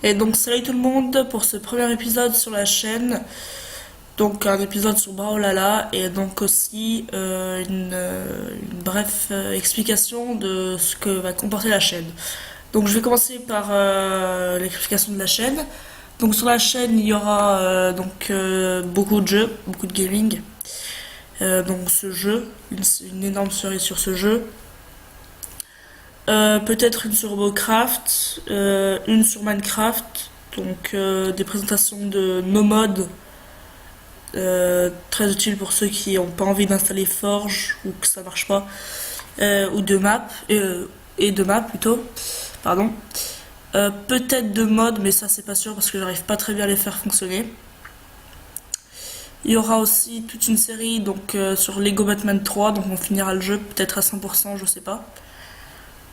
Et donc salut tout le monde pour ce premier épisode sur la chaîne. Donc un épisode sur Brawlhalla et donc aussi une brève explication de ce que va comporter la chaîne. Donc je vais commencer par l'explication de la chaîne. Donc sur la chaîne il y aura beaucoup de jeux, beaucoup de gaming. Donc ce jeu, une énorme série sur ce jeu. Peut-être une sur Robocraft, une sur Minecraft, donc des présentations de nos mods, très utiles pour ceux qui n'ont pas envie d'installer Forge ou que ça marche pas, ou de map, et de map plutôt, pardon. Peut-être de mods, mais ça c'est pas sûr parce que j'arrive pas très bien à les faire fonctionner. Il y aura aussi toute une série donc sur Lego Batman 3, donc on finira le jeu peut-être à 100%, je sais pas.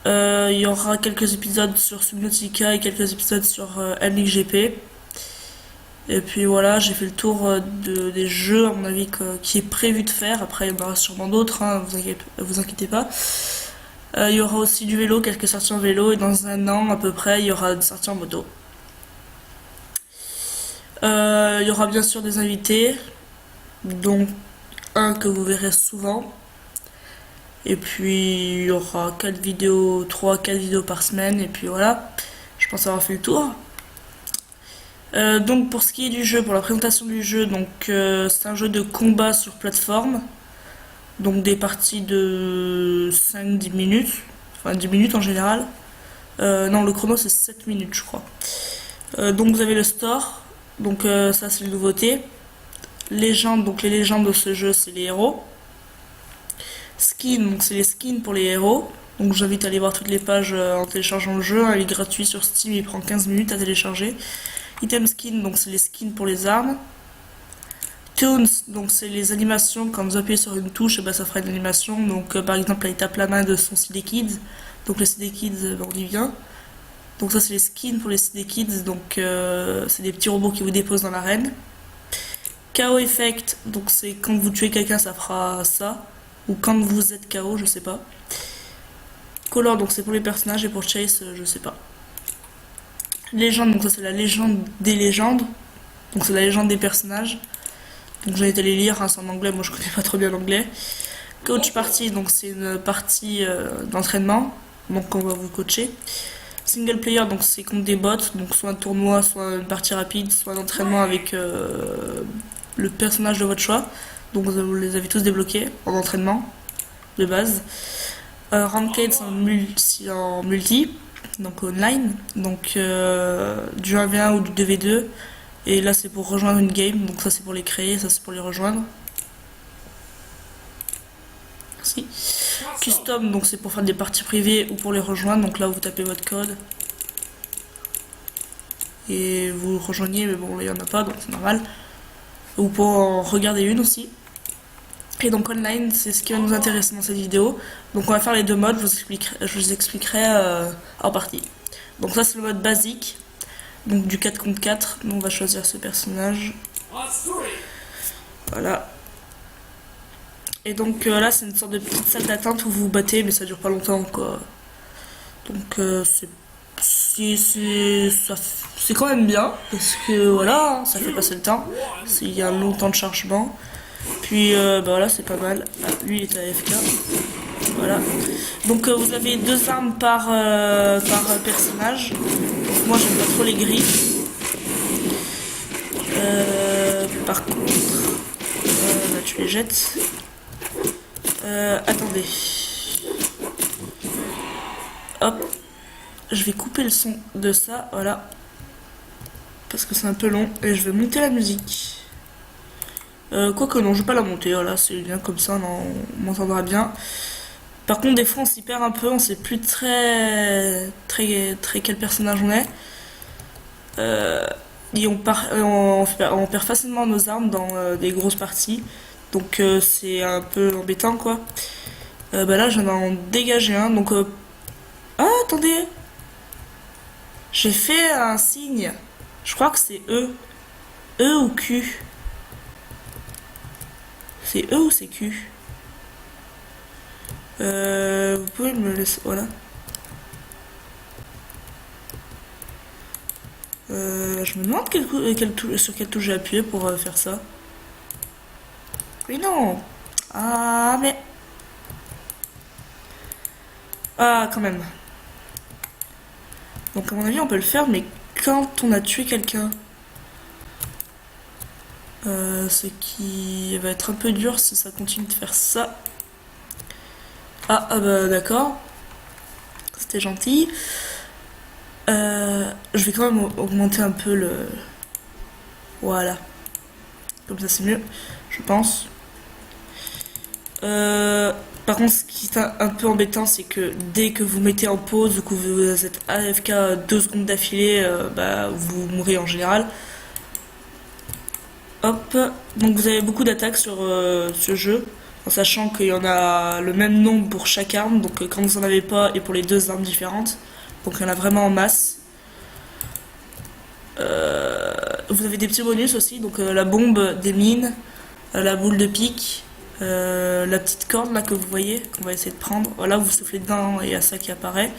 Il y aura quelques épisodes sur Subnautica et quelques épisodes sur LXGP. Et puis voilà, j'ai fait le tour des jeux, à mon avis, qui est prévu de faire. Après, il y en aura sûrement d'autres, hein, vous inquiétez pas. Il y aura aussi du vélo, quelques sorties en vélo, et dans un an à peu près, il y aura des sorties en moto. Il y aura bien sûr des invités, dont un que vous verrez souvent. Et puis il y aura 4 vidéos, 3-4 vidéos par semaine, et puis voilà, je pense avoir fait le tour. Donc pour ce qui est du jeu, pour la présentation du jeu, donc c'est un jeu de combat sur plateforme, donc des parties de 5-10 minutes, enfin 10 minutes en général. Non, le chrono c'est 7 minutes je crois. Donc vous avez le store, donc ça c'est les nouveautés. Légendes, donc les légendes de ce jeu c'est les héros. Skin, donc c'est les skins pour les héros. Donc j'invite à aller voir toutes les pages en téléchargeant le jeu. Il est gratuit sur Steam, il prend 15 minutes à télécharger. Item skin, donc c'est les skins pour les armes. Tunes, donc c'est les animations. Quand vous appuyez sur une touche, et ben, ça fera une animation. Donc par exemple, là, il tape la main de son CD Kids. Donc le CD Kids, on y vient. Donc ça, c'est les skins pour les CD Kids. Donc c'est des petits robots qui vous déposent dans l'arène. KO Effect, donc c'est quand vous tuez quelqu'un, ça fera ça. Ou quand vous êtes KO, je sais pas. Color, donc c'est pour les personnages, et pour Chase, je sais pas. Légende, donc ça c'est la légende des légendes. Donc c'est la légende des personnages. Donc j'ai été les lire, hein, c'est en anglais, moi je connais pas trop bien l'anglais. Coach party, donc c'est une partie d'entraînement. Donc on va vous coacher. Single player, donc c'est contre des bots, donc soit un tournoi, soit une partie rapide, soit un entraînement avec le personnage de votre choix. Donc vous les avez tous débloqués en entraînement de base. Ranked en multi, donc online, donc du 1v1 ou du 2v2. Et là c'est pour rejoindre une game, donc ça c'est pour les créer, ça c'est pour les rejoindre. Merci. Custom, donc c'est pour faire des parties privées ou pour les rejoindre, donc là vous tapez votre code. Et vous rejoignez, mais bon là il n'y en a pas, donc c'est normal. Ou pour en regarder une aussi. Et donc online, c'est ce qui va nous intéresser dans cette vidéo. Donc on va faire les deux modes, je vous expliquerai en partie. Donc ça c'est le mode basique, donc du 4 contre 4. Donc on va choisir ce personnage. Voilà. Et donc là c'est une sorte de petite salle d'attente où vous vous battez, mais ça dure pas longtemps quoi. Donc c'est quand même bien, parce que voilà, ça fait passer le temps. Il y a un long temps de chargement. Puis bah voilà, c'est pas mal. Ah, lui il est à AFK. Voilà. Donc vous avez deux armes par personnage. Donc, moi j'aime pas trop les gris. Par contre, là, tu les jettes. Attendez. Hop. Je vais couper le son de ça, voilà. Parce que c'est un peu long. Et je vais monter la musique. Quoique non, je vais pas la monter, voilà, c'est bien comme ça, on m'entendra bien. Par contre, des fois, on s'y perd un peu, on sait plus très quel personnage on est. Et on perd facilement nos armes dans des grosses parties. Donc c'est un peu embêtant, quoi. Bah là, j'en ai en dégagé un, donc... Ah, attendez. J'ai fait un signe. Je crois que c'est E. E ou Q. C'est E ou c'est Q? Vous pouvez me laisser... Voilà. Je me demande sur quelle touche j'ai appuyé pour faire ça. Mais non. Ah, mais... Ah, quand même. Donc à mon avis, on peut le faire, mais quand on a tué quelqu'un. Ce qui va être un peu dur si ça continue de faire ça. Ah bah d'accord. C'était gentil. Je vais quand même augmenter un peu le... Voilà. Comme ça c'est mieux, je pense. Par contre, ce qui est un peu embêtant, c'est que dès que vous mettez en pause ou que vous êtes AFK 2 secondes d'affilée, bah, vous mourrez en général. Hop, donc vous avez beaucoup d'attaques sur ce jeu, en sachant qu'il y en a le même nombre pour chaque arme, donc quand vous en avez pas, et pour les deux armes différentes, donc il y en a vraiment en masse. Vous avez des petits bonus aussi, donc la bombe des mines, la boule de pique, la petite corde là que vous voyez, qu'on va essayer de prendre. Voilà, vous soufflez dedans et il y a ça qui apparaît.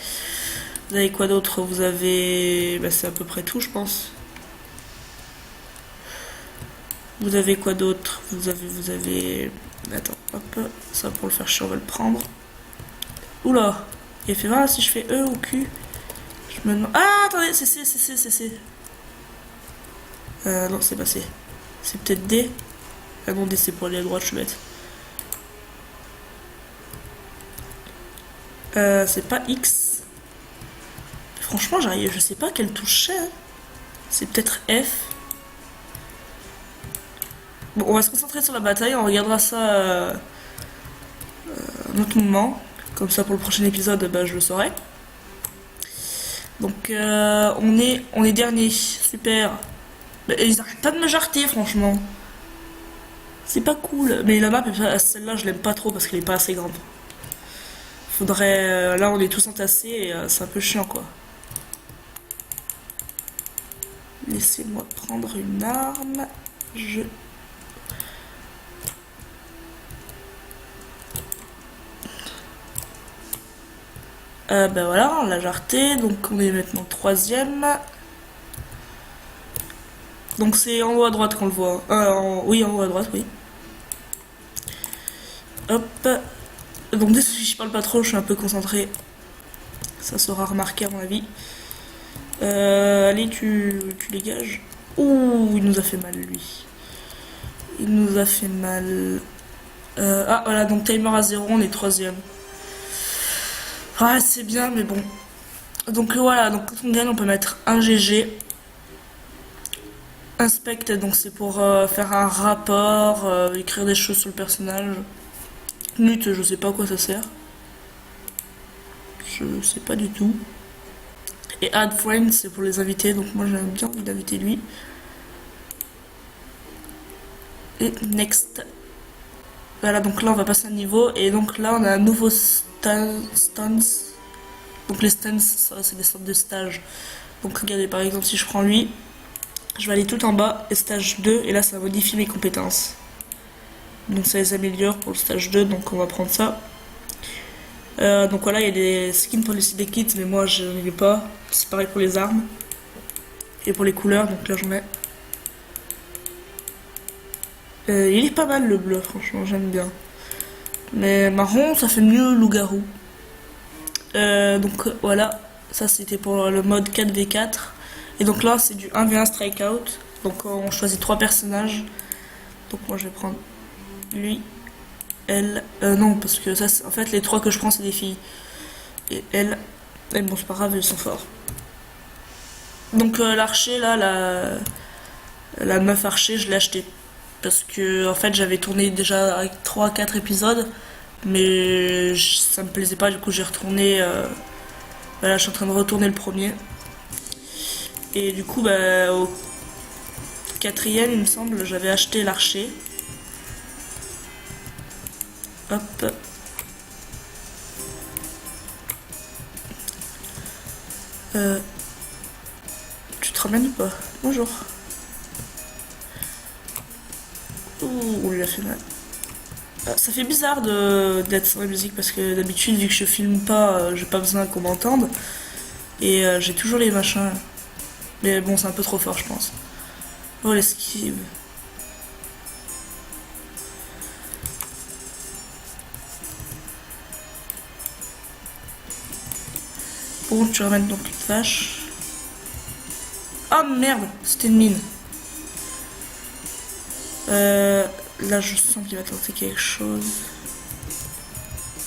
Vous avez quoi d'autre? Vous avez... Bah, c'est à peu près tout, je pense. Vous avez quoi d'autre? Vous avez... Attends, hop, ça pour le faire chier, on va le prendre. Oula, il fait mal si je fais E ou Q. Je me demande... Ah, attendez, c'est C, c'est C, c'est C. Non, c'est pas C. C'est peut-être D. Ah non, D c'est pour aller à droite, je suis bête. C'est pas X. Franchement, j'arrive, je sais pas quelle touche c'est. Hein. C'est peut-être F. Bon, on va se concentrer sur la bataille, on regardera ça un autre moment. Comme ça, pour le prochain épisode, bah, je le saurai. Donc, on est dernier. Super. Bah, ils arrêtent pas de me jarter, franchement. C'est pas cool. Mais la map, celle-là, je l'aime pas trop parce qu'elle est pas assez grande. Faudrait... là, on est tous entassés et c'est un peu chiant, quoi. Laissez-moi prendre une arme. Ben voilà, on l'a jarté, donc on est maintenant troisième. Donc c'est en haut à droite qu'on le voit. Oui, en haut à droite, oui. Hop. Donc désolé si je parle pas trop, je suis un peu concentré. Ça sera remarqué à mon avis. Allez, tu dégages. Ouh, il nous a fait mal, lui. Il nous a fait mal. Ah, voilà, donc timer à 0, on est troisième. Ouais, c'est bien, mais bon. Donc voilà, donc quand on gagne, on peut mettre un GG. Inspect, donc c'est pour faire un rapport, écrire des choses sur le personnage. Mute, je sais pas à quoi ça sert. Je sais pas du tout. Et add friends, c'est pour les invités, donc moi j'ai bien envie d'inviter lui. Et next. Voilà, donc là on va passer un niveau, et donc là on a un nouveau stance. Donc les stances, c'est des sortes de stages. Donc regardez, par exemple si je prends lui, je vais aller tout en bas, et stage 2, et là ça modifie mes compétences. Donc ça les améliore pour le stage 2, donc on va prendre ça. Donc voilà, il y a des skins pour les kits, mais moi je n'en ai pas. C'est pareil pour les armes. Et pour les couleurs, donc là j'en ai. Il est pas mal le bleu, franchement, j'aime bien. Mais marron, ça fait mieux loup-garou. Donc voilà, ça c'était pour le mode 4v4. Et donc là c'est du 1v1 strikeout. Donc on choisit 3 personnages. Donc moi je vais prendre lui, elle. Non, parce que ça, en fait les 3 que je prends c'est des filles. Et elle. Et bon, c'est pas grave, ils sont forts. Donc l'archer là, la meuf archer, je l'ai acheté. Parce que en fait j'avais tourné déjà avec 3-4 épisodes. Mais ça me plaisait pas, du coup j'ai retourné. Voilà, je suis en train de retourner le premier. Et du coup, bah, au 4ème, il me semble, j'avais acheté l'archer. Hop. Tu te ramènes ou pas? Bonjour. Ouh, on lui a fait mal. Ça fait bizarre d'être sans la musique parce que d'habitude, vu que je filme pas, j'ai pas besoin qu'on m'entende. Et j'ai toujours les machins. Mais bon, c'est un peu trop fort, je pense. Oh, l'esquive. Bon, tu ramènes donc une vache. Ah merde, c'était une mine. Là, je sens qu'il va tenter quelque chose.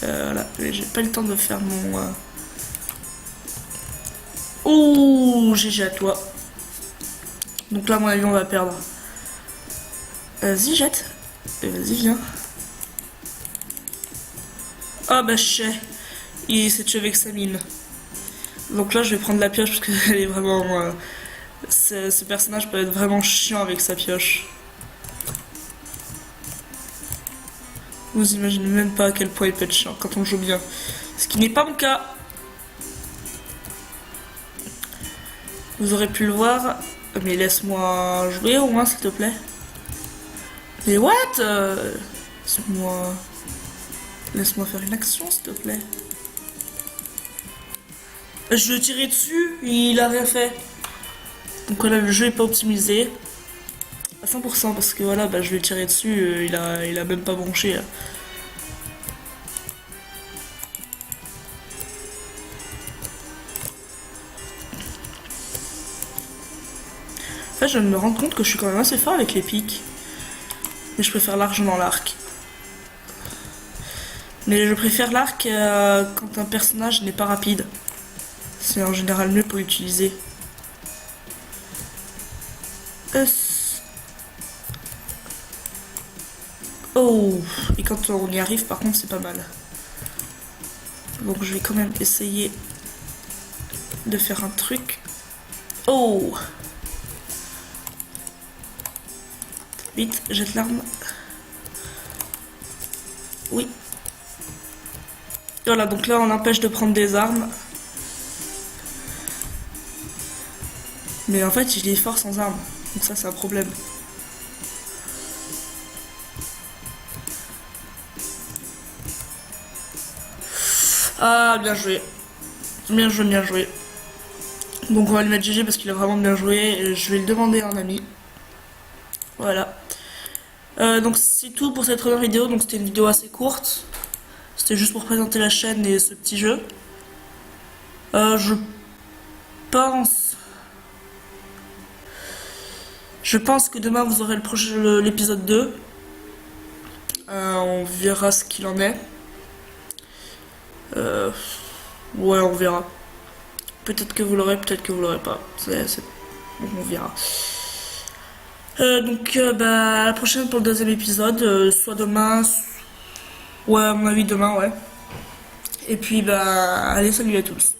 Voilà, j'ai pas le temps de faire mon... Ouh, GG à toi. Donc là, à mon avis, on va perdre. Vas-y, jette. Vas-y, viens. Ah bah, je sais. Il s'est tué avec sa mine. Donc là, je vais prendre la pioche parce qu'elle est vraiment... ce personnage peut être vraiment chiant avec sa pioche. Vous imaginez même pas à quel point il peut être chiant quand on joue bien. Ce qui n'est pas mon cas. Vous aurez pu le voir. Mais laisse-moi jouer au moins, s'il te plaît. Mais what Laisse-moi faire une action, s'il te plaît. Je le tirais dessus, il a rien fait. Donc voilà, le jeu est pas optimisé à 100% parce que voilà, bah, je l'ai tiré dessus, il a même pas branché. Là. En fait, je viens de me rendre compte que je suis quand même assez fort avec les pics. Mais je préfère largement l'arc. Mais je préfère l'arc quand un personnage n'est pas rapide. C'est en général mieux pour l'utiliser. Oh, et quand on y arrive, par contre, c'est pas mal. Donc je vais quand même essayer de faire un truc. Oh, vite, jette l'arme. Oui. Voilà, donc là, on empêche de prendre des armes. Mais en fait, il est fort sans armes. Donc ça, c'est un problème. Ah, bien joué. Bien joué, bien joué. Donc on va lui mettre GG parce qu'il a vraiment bien joué. Et je vais le demander à un ami. Voilà. Donc c'est tout pour cette première vidéo. Donc c'était une vidéo assez courte. C'était juste pour présenter la chaîne et ce petit jeu. Je pense... Je pense que demain vous aurez l'épisode 2. On verra ce qu'il en est. Ouais, on verra. Peut-être que vous l'aurez, peut-être que vous l'aurez pas. On verra. Donc, à la prochaine pour le deuxième épisode. Soit demain, ouais, à mon avis demain, ouais. Et puis, allez, salut à tous.